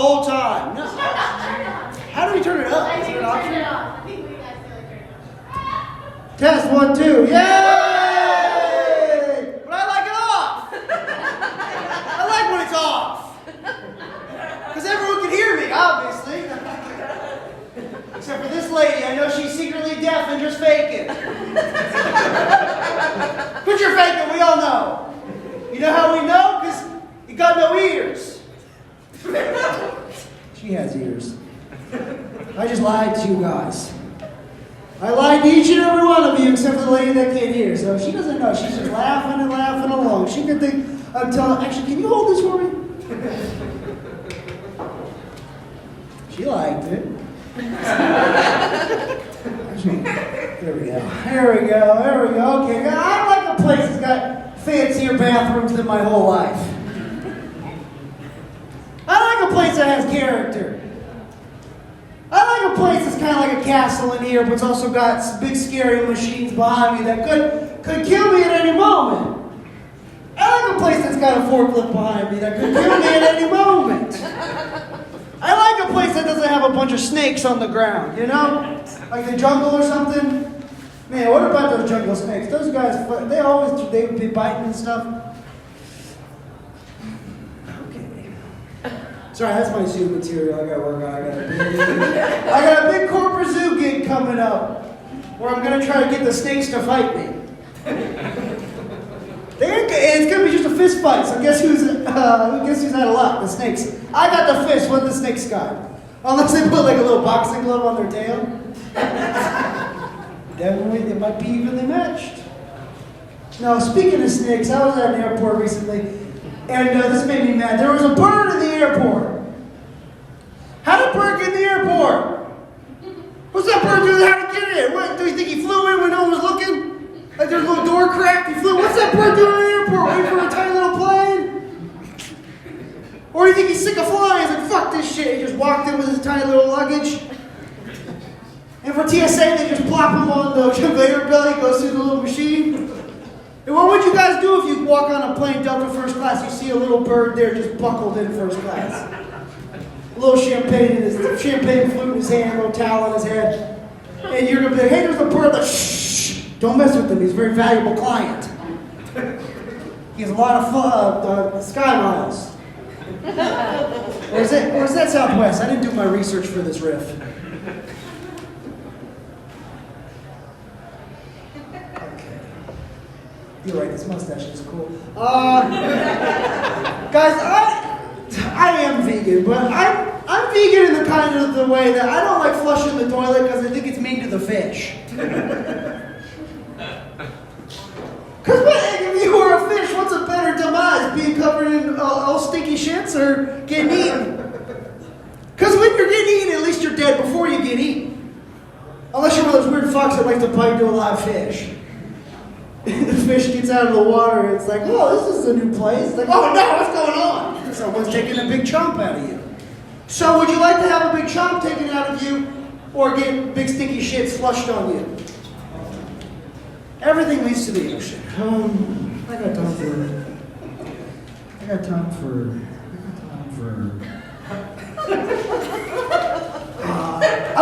whole time. No. How do we turn it up? Is there an option? I think we accidentally turned it off. Test 1, 2. Yay! But I like it off. I like when it's off. Because everyone can hear me, obviously. Except for this lady. I know she's secretly deaf and just faking. But you're faking, we all know. You know how we know? Because you got no ears. She has ears. I just lied to you guys. I lied to each and every one of you except for the lady that can't hear. So she doesn't know. She's just laughing and laughing along. She could think, I'm telling, actually, can you hold this for me? She liked it. There we go. There we go. There we go. Okay. I like a place that's got fancier bathrooms than my whole life. I like a place that has character. I like a place that's kind of like a castle in here, but it's also got some big scary machines behind me that could kill me at any moment. I like a place that's got a forklift behind me that could kill me at any moment. I like a place that doesn't have a bunch of snakes on the ground, you know? Like the jungle or something. Man, what about those jungle snakes? Those guys, they would be biting and stuff. Okay. Sorry, that's my zoo material I gotta work on. I got a big corporate zoo gig coming up where I'm gonna try to get the snakes to fight me. It's gonna be just a fist fight, so guess who's had a lot? The snakes. I got the fist, what the snakes got? Unless they put like a little boxing glove on their tail. Definitely, they might be evenly matched. Now, speaking of snakes, I was at an airport recently, and this made me mad. There was a bird in the airport. How did a bird get in the airport? What's that bird doing? How did he get in? What, do you think he flew in when no one was looking? Like there's a little door cracked, he flew. What's that bird doing in the airport? Waiting for a tiny little plane? Or do you think he's sick of flying? He's like, fuck this shit. He just walked in with his tiny little luggage. And for TSA, they just plop him on the conveyor belt. He goes through the little machine. And what would you guys do if you walk on a plane, Delta first class, you see a little bird there just buckled in first class? A little champagne flute in his hand, a little towel on his head. And you're going to be like, hey, there's a bird. Like, shh, don't mess with him. He's a very valuable client. He has a lot of sky miles. Or is that Southwest? I didn't do my research for this riff. Okay. You're right, this mustache is cool. Guys, I am vegan, but I'm vegan in the kind of the way that I don't like flushing the toilet because I think it's mean to the fish. Because if you were a fish, what's a better demise? Being covered in all stinky shits or getting eaten? Because when you're getting eaten, at least you're dead before you get eaten. Unless you're one of those weird fucks that like to bite into a live fish. The fish gets out of the water and it's like, oh, this is a new place. It's like, oh no, what's going on? Someone's taking a big chomp out of you. So would you like to have a big chomp taken out of you or get big stinky shits flushed on you? Everything leads to the ocean. I got time for. I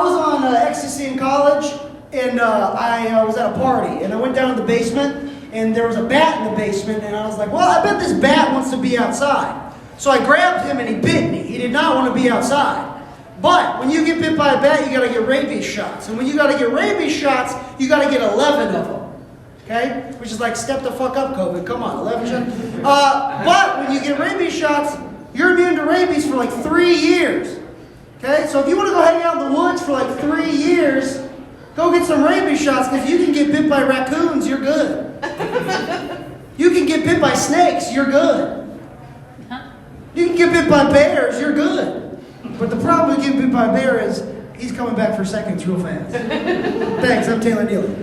was on ecstasy in college, and I was at a party, and I went down to the basement, and there was a bat in the basement, and I was like, well, I bet this bat wants to be outside. So I grabbed him, and he bit me. He did not want to be outside. But when you get bit by a bat, you got to get rabies shots. And when you got to get rabies shots, you got to get 11 of them. Okay? Which is like, step the fuck up, COVID. Come on, 11 shots. But when you get rabies shots, you're immune to rabies for like 3 years. Okay? So if you want to go hang out in the woods for like 3 years, go get some rabies shots because you can get bit by raccoons, you're good. You can get bit by snakes, you're good. You can get bit by bears, you're good. But the problem with getting bit by a bear is he's coming back for seconds real fast. Thanks, I'm Taylor Neely.